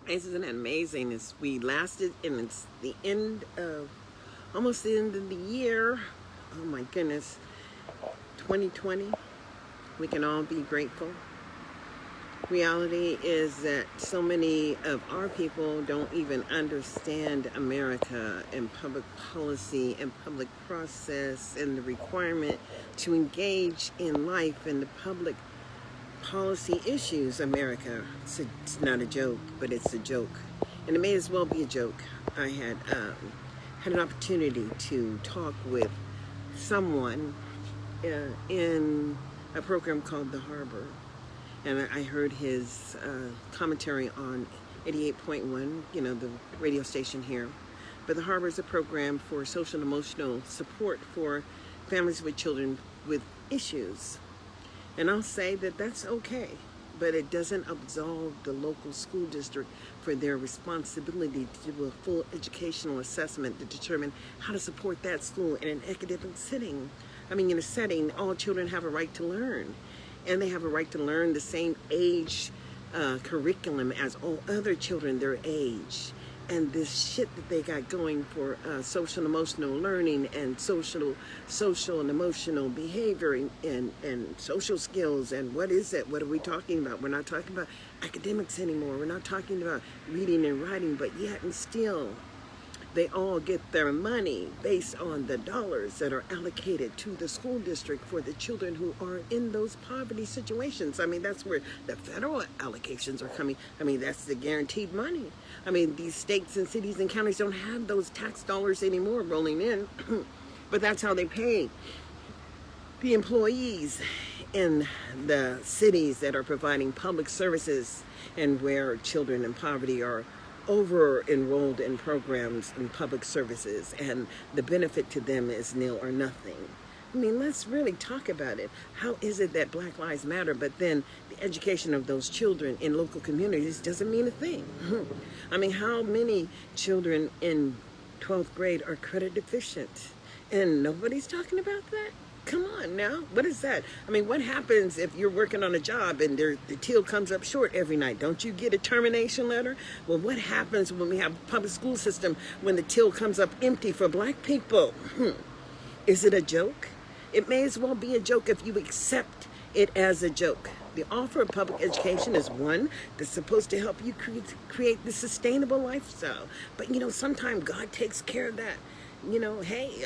Isn't it amazing? As we lasted, and it's the end of, almost the end of the year. Oh my goodness, 2020. We can all be grateful. Reality is that so many of our people don't even understand America and public policy and public process and the requirement to engage in life and the public policy issues. America, it's not a joke, but it's a joke, and it may as well be a joke. I had an opportunity to talk with someone in a program called The Harbor, and I heard his commentary on 88.1, the radio station here. But The Harbor is a program for social and emotional support for families with children with issues. And I'll say that that's okay, but it doesn't absolve the local school district for their responsibility to do a full educational assessment to determine how to support that school in an academic setting. In a setting, all children have a right to learn, and they have a right to learn the same age curriculum as all other children their age. And this shit that they got going for social and emotional learning and social and emotional behavior and social skills, and what is it? What are we talking about? We're not talking about academics anymore. We're not talking about reading and writing, but yet and still they all get their money based on the dollars that are allocated to the school district for the children who are in those poverty situations. That's where the federal allocations are coming. That's the guaranteed money. These states and cities and counties don't have those tax dollars anymore rolling in, but that's how they pay the employees in the cities that are providing public services and where children in poverty are over enrolled in programs and public services, and the benefit to them is nil or nothing. Let's really talk about it. How is it that Black Lives Matter, but then the education of those children in local communities doesn't mean a thing? How many children in 12th grade are credit deficient, and nobody's talking about that? Come on now, what is that? What happens if you're working on a job and the till comes up short every night? Don't you get a termination letter? Well, what happens when we have a public school system when the till comes up empty for Black people? Is it a joke? It may as well be a joke if you accept it as a joke. The offer of public education is one that's supposed to help you create the sustainable lifestyle. But sometimes God takes care of that. Hey,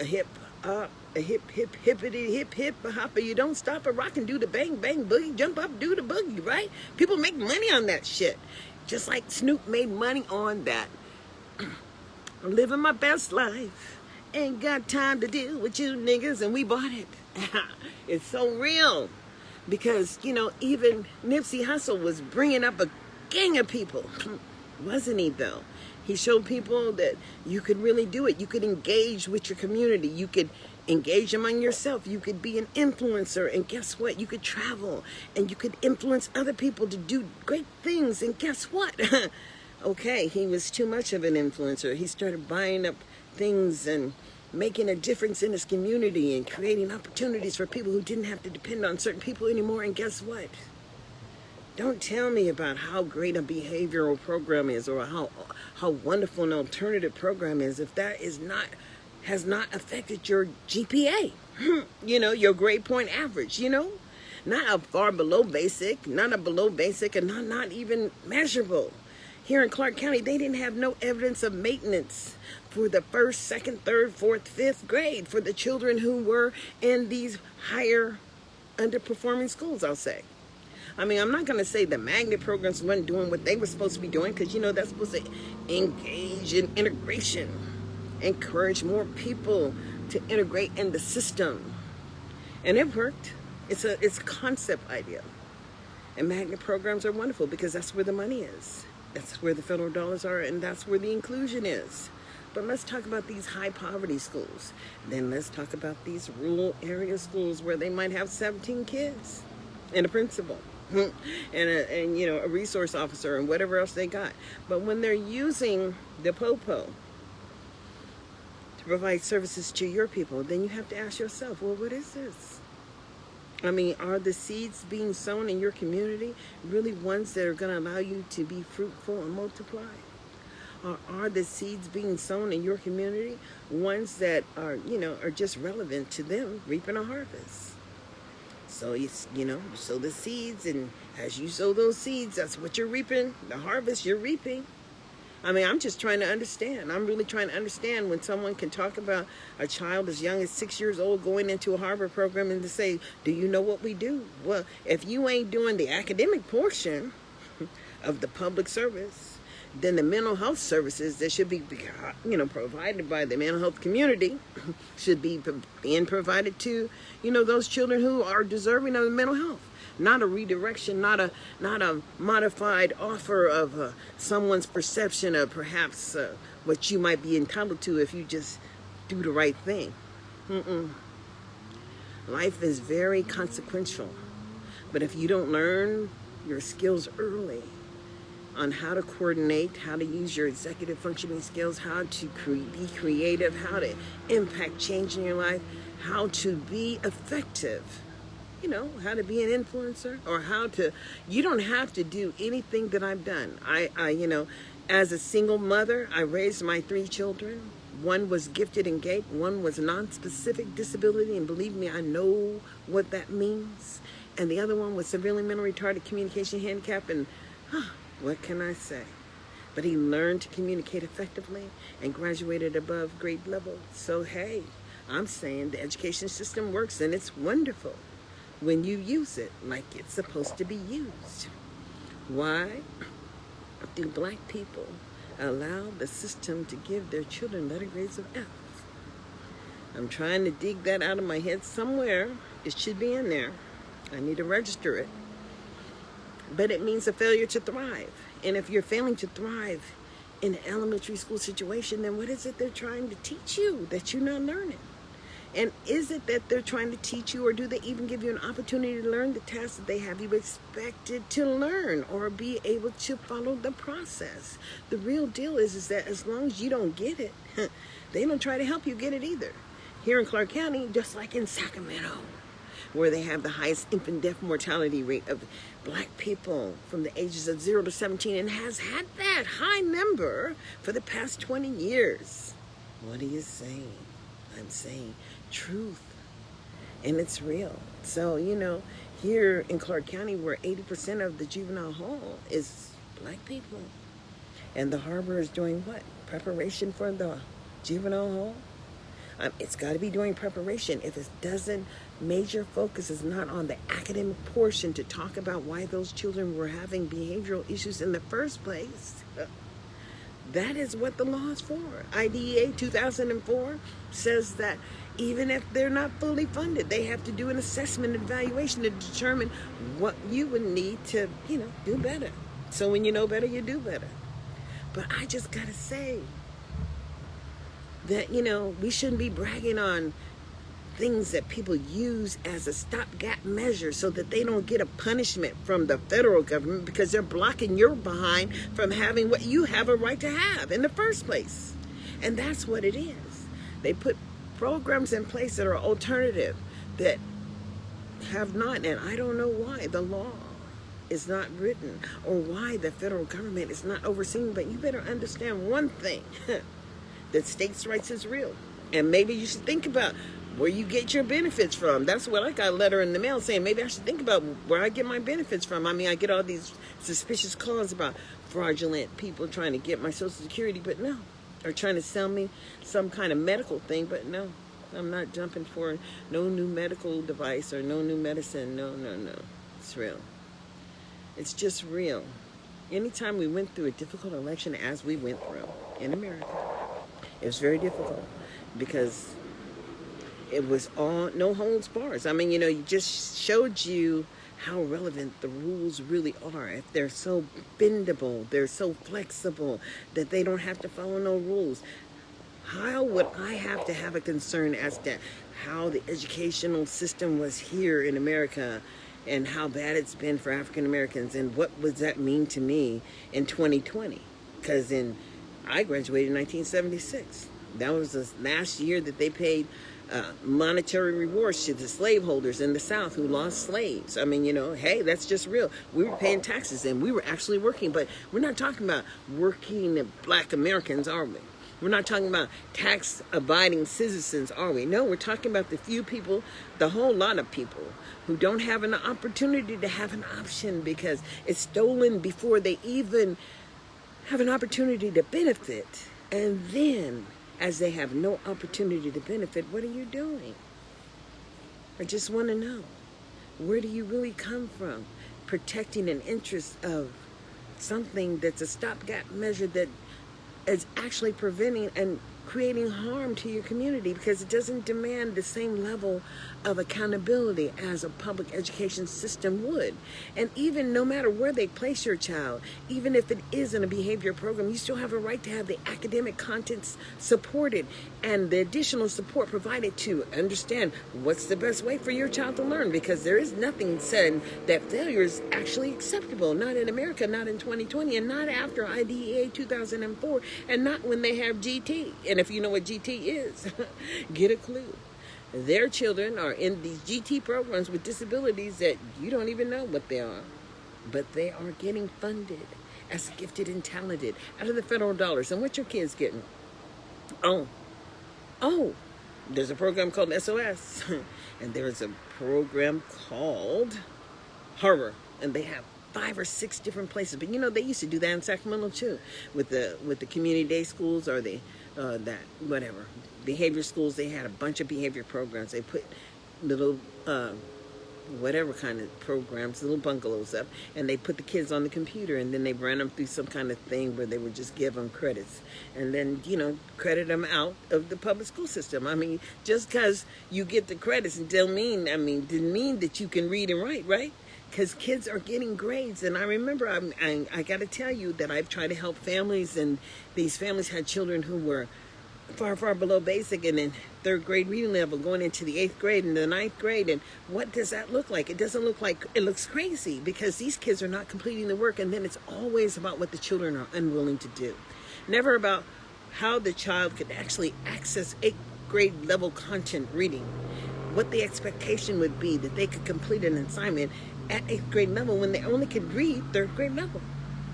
a hippity hip hopper. You don't stop a rock and do the bang bang boogie, jump up, do the boogie, right? People make money on that shit, just like Snoop made money on that. I'm living my best life, ain't got time to deal with you niggas, and we bought it. It's so real, because even Nipsey Hussle was bringing up a gang of people, wasn't he though? He showed people that you could really do it. You could engage with your community. You could engage among yourself. You could be an influencer. And guess what? You could travel. And you could influence other people to do great things. And guess what? Okay, he was too much of an influencer. He started buying up things and making a difference in his community and creating opportunities for people who didn't have to depend on certain people anymore. And guess what? Don't tell me about how great a behavioral program is, or how wonderful an alternative program is, if that has not affected your GPA, your grade point average, not a far below basic, not a below basic, and not even measurable. Here in Clark County, they didn't have no evidence of maintenance for the 1st, 2nd, 3rd, 4th, 5th grade for the children who were in these higher underperforming schools, I'll say. I'm not going to say the magnet programs weren't doing what they were supposed to be doing, because, that's supposed to engage in integration, encourage more people to integrate in the system. And it worked. It's a concept idea. And magnet programs are wonderful because that's where the money is. That's where the federal dollars are, and that's where the inclusion is. But let's talk about these high poverty schools. Then let's talk about these rural area schools where they might have 17 kids and a principal. And a resource officer and whatever else they got. But when they're using the popo to provide services to your people, then you have to ask yourself, well, what is this? I mean, are the seeds being sown in your community really ones that are going to allow you to be fruitful and multiply? Or are the seeds being sown in your community ones that are, are just relevant to them reaping a harvest? So it's, you sow the seeds, and as you sow those seeds, that's what you're reaping, the harvest you're reaping. I mean, I'm just trying to understand. I'm really trying to understand when someone can talk about a child as young as 6 years old going into a Harvard program and to say, do you know what we do? Well, if you ain't doing the academic portion of the public service, then the mental health services that should be, provided by the mental health community should be being provided to, those children who are deserving of mental health. Not a redirection, not a modified offer of someone's perception of perhaps what you might be entitled to if you just do the right thing. Life is very consequential. But if you don't learn your skills early on how to coordinate, how to use your executive functioning skills, how to be creative, how to impact change in your life, how to be effective, how to be an influencer, or you don't have to do anything that I've done. I as a single mother, I raised my 3 children. One was gifted and gaped, one was non-specific disability, and believe me, I know what that means. And the other one was severely mentally retarded, communication handicap, and what can I say? But he learned to communicate effectively and graduated above grade level. So hey, I'm saying the education system works, and it's wonderful when you use it like it's supposed to be used. Why do black people allow the system to give their children letter grades of F? I'm trying to dig that out of my head somewhere. It should be in there. I need to register it. But it means a failure to thrive. And if you're failing to thrive in an elementary school situation, then what is it they're trying to teach you that you're not learning? And is it that they're trying to teach you, or do they even give you an opportunity to learn the tasks that they have you expected to learn or be able to follow the process? The real deal is that as long as you don't get it, they don't try to help you get it either. Here in Clark County, just like in Sacramento, where they have the highest infant death mortality rate of black people from the ages of 0 to 17 and has had that high number for the past 20 years. What are you saying? I'm saying truth, and it's real. So, here in Clark County, where 80% of the juvenile hall is black people, and the harbor is doing what? Preparation for the juvenile hall? It's got to be doing preparation. If it doesn't, major focus is not on the academic portion to talk about why those children were having behavioral issues in the first place. That is what the law is for. IDEA 2004 says that even if they're not fully funded, they have to do an assessment and evaluation to determine what you would need to, do better. So when you know better, you do better. But I just gotta say that, we shouldn't be bragging on things that people use as a stopgap measure so that they don't get a punishment from the federal government because they're blocking your behind from having what you have a right to have in the first place. And that's what it is. They put programs in place that are alternative, that have not, and I don't know why the law is not written or why the federal government is not overseeing. But you better understand one thing, that states' rights is real. And maybe you should think about where you get your benefits from. That's what I got a letter in the mail saying, maybe I should think about where I get my benefits from. I mean, I get all these suspicious calls about fraudulent people trying to get my Social Security, but no. Or trying to sell me some kind of medical thing, but no. I'm not jumping for no new medical device or no new medicine. No. It's real. It's just real. Anytime we went through a difficult election as we went through in America, it was very difficult because it was all no holds bars. I mean, you just showed you how relevant the rules really are. If they're so bendable, they're so flexible that they don't have to follow no rules. How would I have to have a concern as to how the educational system was here in America and how bad it's been for African Americans, and what would that mean to me in 2020? Because I graduated in 1976. That was the last year that they paid monetary rewards to the slaveholders in the South who lost slaves. I mean, hey, that's just real. We were paying taxes and we were actually working, but we're not talking about working black Americans, are we? We're not talking about tax-abiding citizens, are we? No, we're talking about the few people, the whole lot of people who don't have an opportunity to have an option because it's stolen before they even have an opportunity to benefit. And then, as they have no opportunity to benefit, what are you doing? I just want to know, where do you really come from? Protecting an interest of something that's a stopgap measure that is actually preventing and creating harm to your community because it doesn't demand the same level of accountability as a public education system would. And even no matter where they place your child, even if it is in a behavior program, you still have a right to have the academic contents supported and the additional support provided to understand what's the best way for your child to learn, because there is nothing said that failure is actually acceptable, not in America, not in 2020, and not after IDEA 2004, and not when they have GT. And if you know what GT is, get a clue. Their children are in these GT programs with disabilities that you don't even know what they are, but they are getting funded as gifted and talented out of the federal dollars. And what your kids getting? Oh, there's a program called SOS, and there's a program called Harbor, and they have 5 or 6 different places. But they used to do that in Sacramento too, with the community day schools or the behavior schools. They had a bunch of behavior programs. They put little whatever kind of programs, little bungalows up, and they put the kids on the computer, and then they ran them through some kind of thing where they would just give them credits, and then credit them out of the public school system. I mean, just because you get the credits didn't mean that you can read and write, right? Because kids are getting grades. And I remember, I got to tell you that I've tried to help families, and these families had children who were far, far below basic and in 3rd grade reading level, going into the 8th grade and the 9th grade. And what does that look like? It doesn't look like, it looks crazy because these kids are not completing the work. And then it's always about what the children are unwilling to do. Never about how the child could actually access 8th grade level content reading. What the expectation would be that they could complete an assignment at 8th grade level when they only could read 3rd grade level.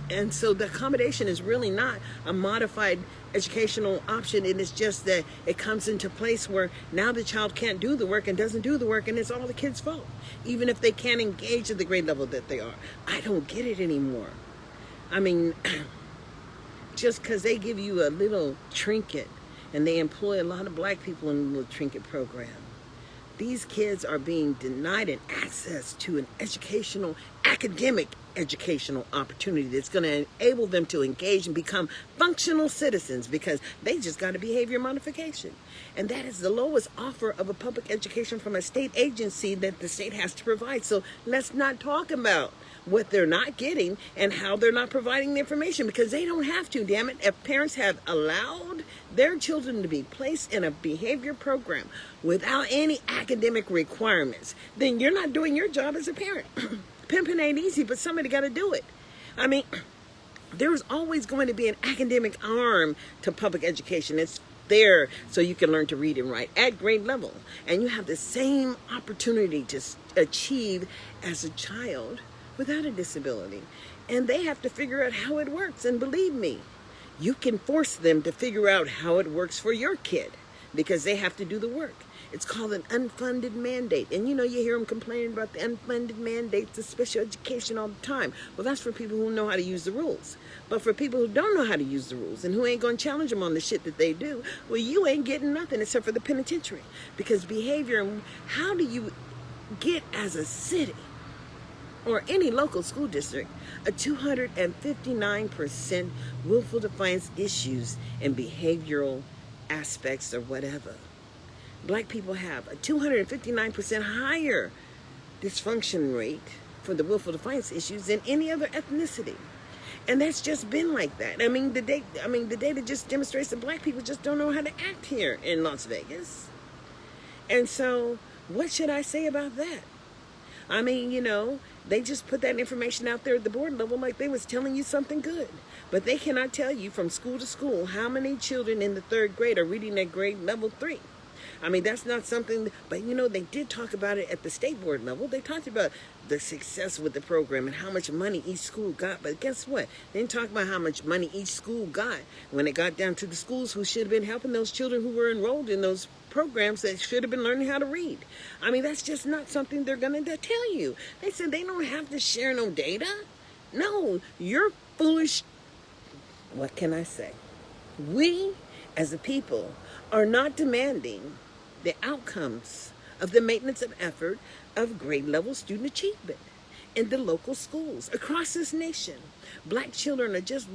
And so the accommodation is really not a modified educational option. It is just that it comes into place where now the child can't do the work and doesn't do the work, and it's all the kid's fault, even if they can't engage at the grade level that they are. I don't get it anymore. I mean, just because they give you a little trinket, and they employ a lot of black people in the little trinket program, these kids are being denied an access to an academic educational opportunity that's going to enable them to engage and become functional citizens, because they just got a behavior modification. And that is the lowest offer of a public education from a state agency that the state has to provide. So let's not talk about what they're not getting and how they're not providing the information, because they don't have to, damn it. If parents have allowed their children to be placed in a behavior program without any academic requirements, then you're not doing your job as a parent. Pimping ain't easy, but somebody got to do it. I mean, there's always going to be an academic arm to public education. It's there so you can learn to read and write at grade level, and you have the same opportunity to achieve as a child without a disability. And they have to figure out how it works. And believe me, you can force them to figure out how it works for your kid, because they have to do the work. It's called an unfunded mandate. And you hear them complaining about the unfunded mandates of special education all the time. Well, that's for people who know how to use the rules. But for people who don't know how to use the rules and who ain't going to challenge them on the shit that they do, well, you ain't getting nothing except for the penitentiary. Because behavior, how do you get as a city or any local school district a 259% willful defiance issues and behavioral aspects or whatever? Black people have a 259% higher dysfunction rate for the willful defiance issues than any other ethnicity. And that's just been like that. I mean, the data just demonstrates that black people just don't know how to act here in Las Vegas. And so what should I say about that? I mean, they just put that information out there at the board level like they was telling you something good. But they cannot tell you from school to school how many children in the 3rd grade are reading at grade level 3. I mean, that's not something, but you know, they did talk about it at the state board level. They talked about the success with the program and how much money each school got. But guess what? They didn't talk about how much money each school got when it got down to the schools who should have been helping those children who were enrolled in those programs that should have been learning how to read. I mean, that's just not something they're going to tell you. They said they don't have to share no data. No, you're foolish. What can I say? We, as a people, are not demanding the outcomes of the maintenance of effort of grade level student achievement in the local schools across this nation. Black children are just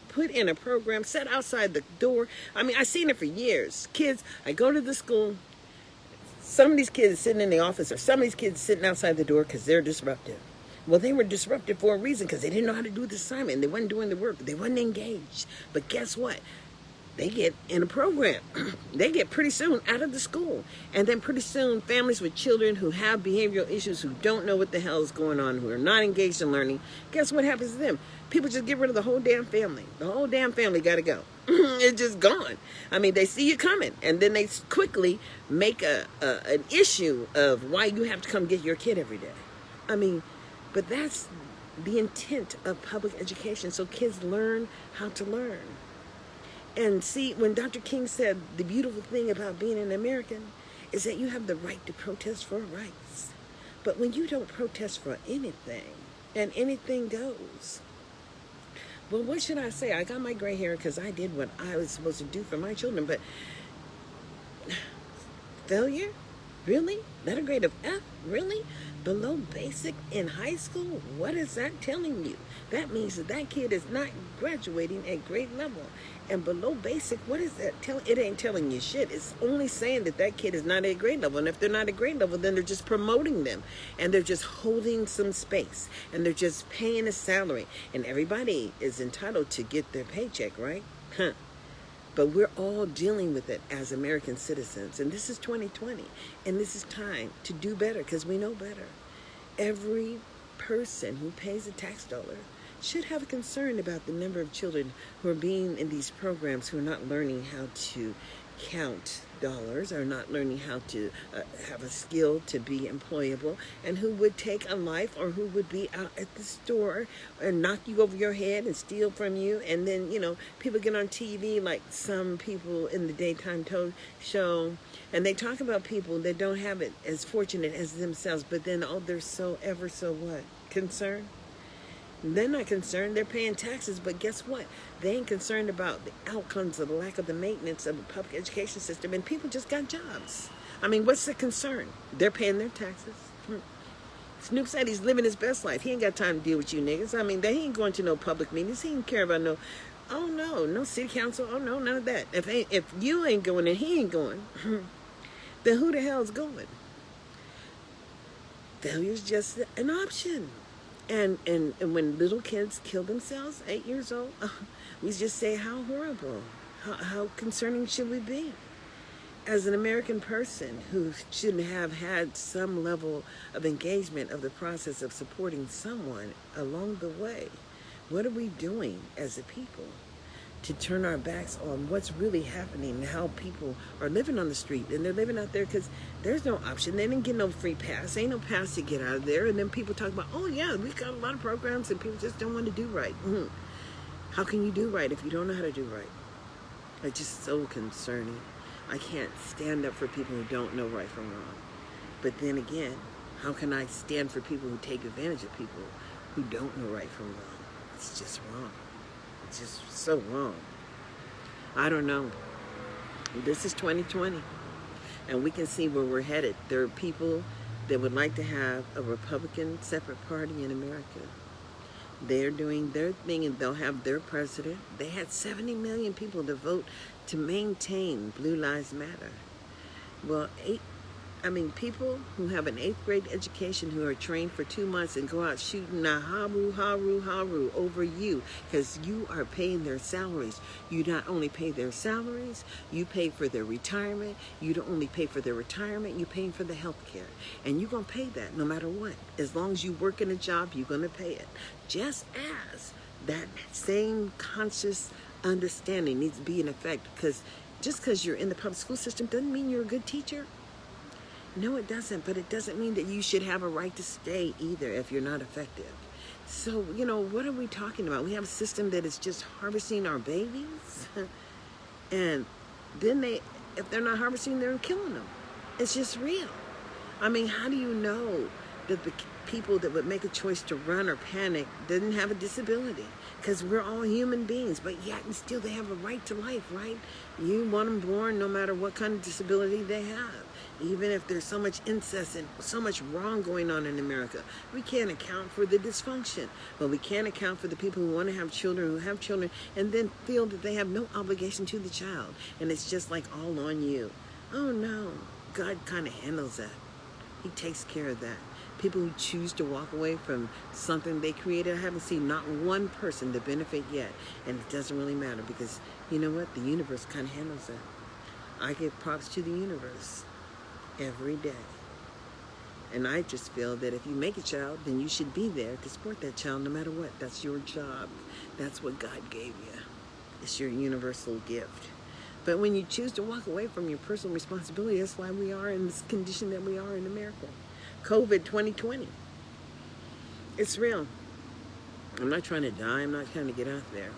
put in a program, set outside the door. I mean, I've seen it for years. Kids, I go to the school, some of these kids sitting in the office, or some of these kids sitting outside the door because they're disruptive. Well, they were disruptive for a reason, because they didn't know how to do the assignment. They weren't doing the work. They weren't engaged. But guess what? They get in a program. They get pretty soon out of the school. And then pretty soon, families with children who have behavioral issues, who don't know what the hell is going on, who are not engaged in learning, guess what happens to them? People just get rid of the whole damn family. The whole damn family got to go. It's just gone. I mean, they see you coming, and then they quickly make an issue of why you have to come get your kid every day. I mean, but that's the intent of public education, so kids learn how to learn. And see, when Dr. King said the beautiful thing about being an American is that you have the right to protest for rights. But when you don't protest for anything, and anything goes, well, what should I say? I got my gray hair because I did what I was supposed to do for my children, but failure? Really? Letter grade of F? Really? Below basic in high school? What is that telling you? That means that that kid is not graduating at grade level. And below basic, what is that telling? It ain't telling you shit. It's only saying that that kid is not at grade level. And if they're not at grade level, then they're just promoting them. And they're just holding some space. And they're just paying a salary. And everybody is entitled to get their paycheck, right? Huh. But we're all dealing with it as American citizens. And this is 2020. And this is time to do better, because we know better. Every person who pays a tax dollar should have a concern about the number of children who are being in these programs who are not learning how to count dollars, or not learning how to have a skill to be employable, and who would take a life, or who would be out at the store and knock you over your head and steal from you. And then, you know, people get on TV, like some people in the daytime show, and they talk about people that don't have it as fortunate as themselves, but then, oh, they're so ever so what? Concerned? They're not concerned. They're paying taxes, but guess what? They ain't concerned about the outcomes of the lack of the maintenance of the public education system, and people just got jobs. I mean, what's the concern? They're paying their taxes. Snoop said he's living his best life. He ain't got time to deal with you niggas. I mean, he ain't going to no public meetings. He ain't care about no city council. Oh, no, none of that. If you ain't going and he ain't going, then who the hell's going? Failure's just an option. And when little kids kill themselves, 8 years old, we just say, how horrible, how concerning should we be? As an American person who should have had some level of engagement of the process of supporting someone along the way, what are we doing as a people to turn our backs on what's really happening and how people are living on the street? And they're living out there because there's no option. They didn't get no free pass. Ain't no pass to get out of there. And then people talk about, oh yeah, we got a lot of programs, and people just don't want to do right. How can you do right if you don't know how to do right? It's just so concerning. I can't stand up for people who don't know right from wrong. But then again, how can I stand for people who take advantage of people who don't know right from wrong? It's just wrong. It's just so wrong. I don't know. This is 2020, and we can see where we're headed. There are people that would like to have a Republican separate party in America. They're doing their thing, and they'll have their president. They had 70 million people to vote to maintain Blue Lives Matter. Well, people who have an 8th grade education, who are trained for 2 months and go out shooting a haru over you because you are paying their salaries. You not only pay their salaries, you pay for their retirement. You don't only pay for their retirement, you're paying for the health care. And you're going to pay that no matter what. As long as you work in a job, you're going to pay it. Just as that same conscious understanding needs to be in effect, because Just because you're in the public school system doesn't mean you're a good teacher. No, it doesn't. But it doesn't mean that you should have a right to stay either if you're not effective. So, what are we talking about? We have a system that is just harvesting our babies. And then if they're not harvesting, they're killing them. It's just real. I mean, how do you know that the people that would make a choice to run or panic didn't have a disability? Because we're all human beings, but yet and still they have a right to life, right? You want them born no matter what kind of disability they have. Even if there's so much incest and so much wrong going on in America, we can't account for the dysfunction. But we can't account for the people who want to have children, who have children, and then feel that they have no obligation to the child. And it's just like all on you. Oh no, God kind of handles that. He takes care of that. People who choose to walk away from something they created, I haven't seen not one person to benefit yet. And it doesn't really matter because, you know what? The universe kind of handles that. I give props to the universe every day. And I just feel that if you make a child, then you should be there to support that child no matter what. That's your job. That's what God gave you. It's your universal gift. But when you choose to walk away from your personal responsibility, that's why we are in this condition that we are in America. COVID 2020. It's real. I'm not trying to die. I'm not trying to get out there.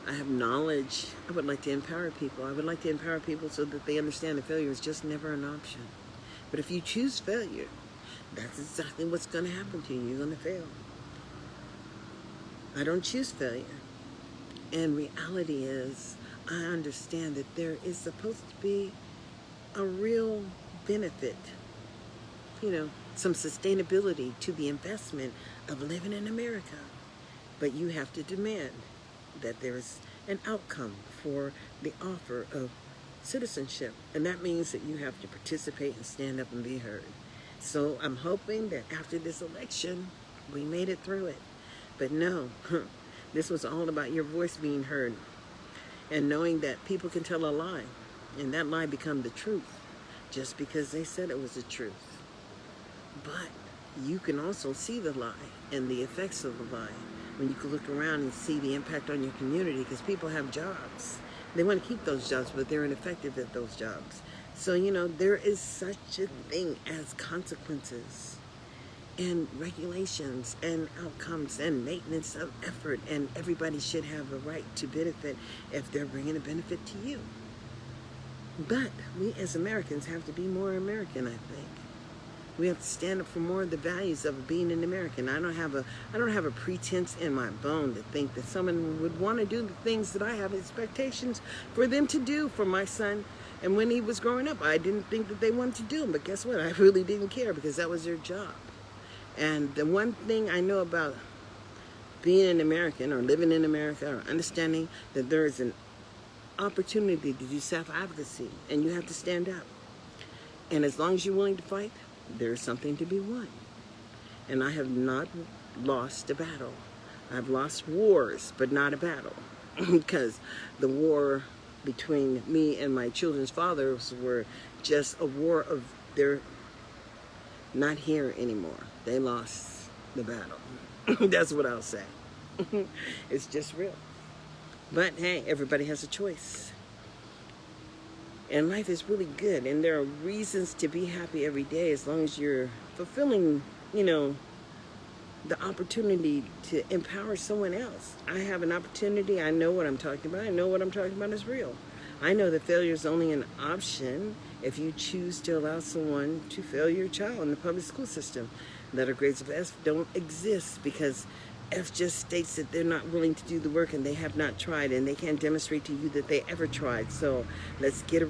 I have knowledge. I would like to empower people. I would like to empower people so that they understand that failure is just never an option. But if you choose failure, that's exactly what's going to happen to you. You're going to fail. I don't choose failure. And reality is, I understand that there is supposed to be a real benefit, some sustainability to the investment of living in America. But you have to demand that there is an outcome for the offer of citizenship. And that means that you have to participate and stand up and be heard. So I'm hoping that after this election, we made it through it. But no, this was all about your voice being heard and knowing that people can tell a lie and that lie become the truth just because they said it was the truth. But you can also see the lie and the effects of the lie when you can look around and see the impact on your community, because people have jobs. They want to keep those jobs, but they're ineffective at those jobs. So, there is such a thing as consequences and regulations and outcomes and maintenance of effort, and everybody should have a right to benefit if they're bringing a benefit to you. But we as Americans have to be more American, I think. We have to stand up for more of the values of being an American. I don't have a pretense in my bone to think that someone would want to do the things that I have expectations for them to do for my son. And when he was growing up, I didn't think that they wanted to do them. But guess what? I really didn't care because that was their job. And the one thing I know about being an American or living in America or understanding that there is an opportunity to do self-advocacy and you have to stand up. And as long as you're willing to fight, there's something to be won. And I have not lost a battle. I've lost wars, but not a battle. Because the war between me and my children's fathers were just a war of they're not here anymore. They lost the battle. That's what I'll say. It's just real. But hey, everybody has a choice. And life is really good. And there are reasons to be happy every day as long as you're fulfilling, the opportunity to empower someone else. I have an opportunity. I know what I'm talking about. I know what I'm talking about is real. I know that failure is only an option if you choose to allow someone to fail your child in the public school system. Letter grades of F don't exist because F just states that they're not willing to do the work and they have not tried and they can't demonstrate to you that they ever tried. So let's get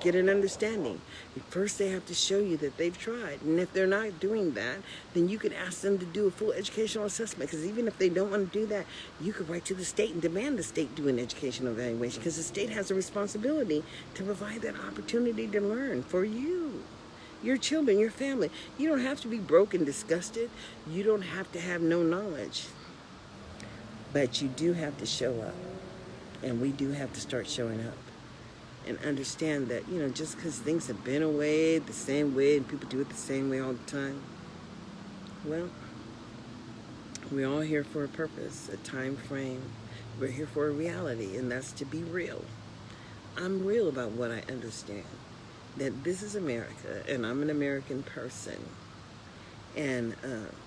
get an understanding. First they have to show you that they've tried. And if they're not doing that, then you could ask them to do a full educational assessment, because even if they don't want to do that, you could write to the state and demand the state do an educational evaluation, because the state has a responsibility to provide that opportunity to learn for you. Your children, your family. You don't have to be broke and disgusted. You don't have to have no knowledge. But you do have to show up. And we do have to start showing up. And understand that, just because things have been away the same way and people do it the same way all the time, well, we're all here for a purpose, a time frame. We're here for a reality, and that's to be real. I'm real about what I understand. That this is America, and I'm an American person. And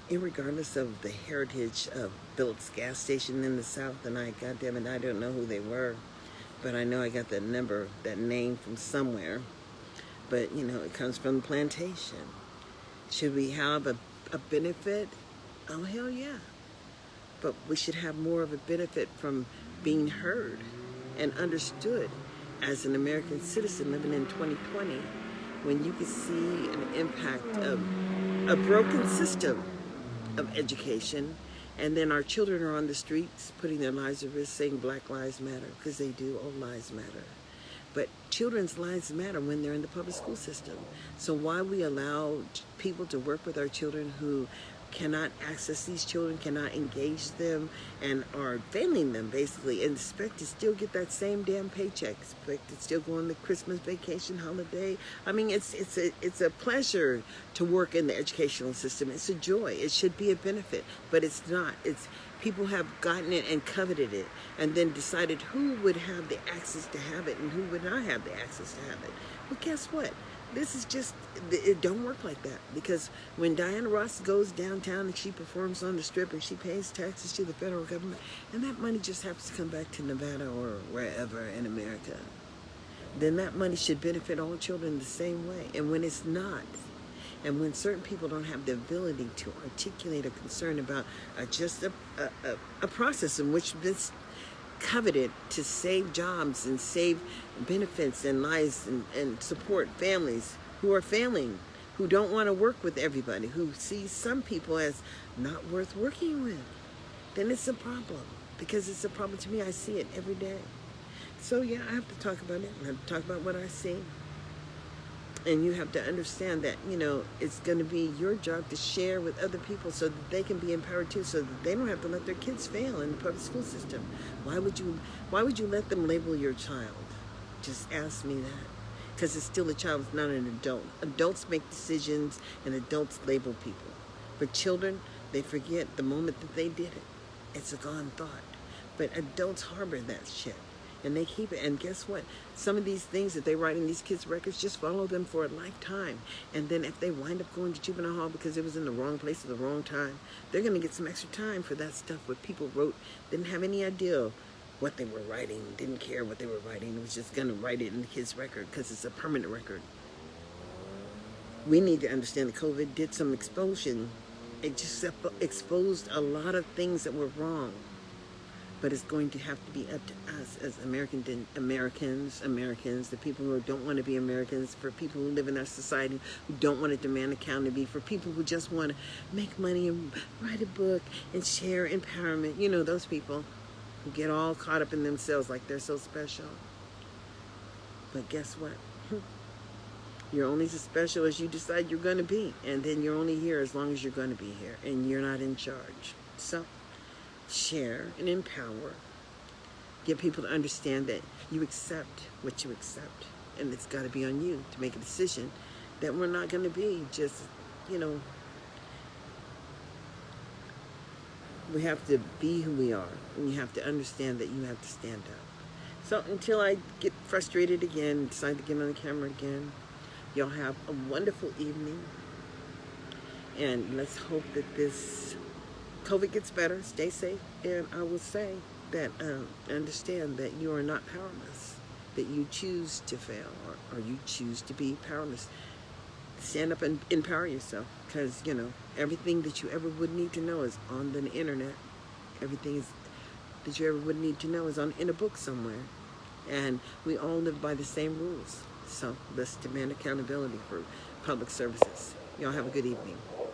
irregardless of the heritage of Phillips gas station in the South, and goddamn it, I don't know who they were, but I know I got that number, that name from somewhere. But, you know, it comes from the plantation. Should we have a benefit? Oh, hell yeah. But we should have more of a benefit from being heard and understood as an American citizen living in 2020, when you can see an impact of a broken system of education, and then our children are on the streets putting their lives at risk, saying Black Lives Matter, because they do, all lives matter. But children's lives matter when they're in the public school system. So why we allow people to work with our children who cannot access these children, cannot engage them, and are failing them basically, and expect to still get that same damn paycheck, expect to still go on the Christmas vacation holiday. I mean, it's a pleasure to work in the educational system. It's a joy. It should be a benefit, but it's not. It's people have gotten it and coveted it, and then decided who would have the access to have it and who would not have the access to have it. Well, guess what? This is just, it don't work like that, because when Diana Ross goes downtown and she performs on the strip and she pays taxes to the federal government, and that money just happens to come back to Nevada or wherever in America, then that money should benefit all children the same way. And when it's not, and when certain people don't have the ability to articulate a concern about just a process in which this coveted to save jobs and save benefits and lives and support families who are failing, who don't want to work with everybody, who see some people as not worth working with, then it's a problem. Because it's a problem to me. I see it every day. So yeah, I have to talk about it. I have to talk about what I see. And you have to understand that, you know, it's going to be your job to share with other people so that they can be empowered too, so that they don't have to let their kids fail in the public school system. Why would you let them label your child? Just ask me that. Because it's still a child, it's not an adult. Adults make decisions and adults label people. For children, they forget the moment that they did it. It's a gone thought. But adults harbor that shit. And they keep it. And guess what? Some of these things that they write in these kids' records just follow them for a lifetime. And then if they wind up going to juvenile hall because it was in the wrong place at the wrong time, they're going to get some extra time for that stuff what people wrote, didn't have any idea what they were writing, didn't care what they were writing. It was just going to write it in the kid's record because it's a permanent record. We need to understand that COVID did some explosion. It just exposed a lot of things that were wrong. But it's going to have to be up to us as Americans, the people who don't want to be Americans, for people who live in our society, who don't want to demand accountability, for people who just want to make money and write a book and share empowerment. You know, those people who get all caught up in themselves like they're so special. But guess what? You're only as special as you decide you're going to be. And then you're only here as long as you're going to be here. And you're not in charge. So share and empower. Get people to understand that you accept what you accept. And it's got to be on you to make a decision that we're not going to be just, you know, we have to be who we are. And you have to understand that you have to stand up. So until I get frustrated again, decide to get on the camera again, y'all have a wonderful evening. And let's hope that this COVID gets better. Stay safe. And I will say that understand that you are not powerless, that you choose to fail or you choose to be powerless. Stand up and empower yourself, because, you know, everything that you ever would need to know is on the internet. Everything that you ever would need to know is in a book somewhere. And we all live by the same rules. So let's demand accountability for public services. Y'all have a good evening.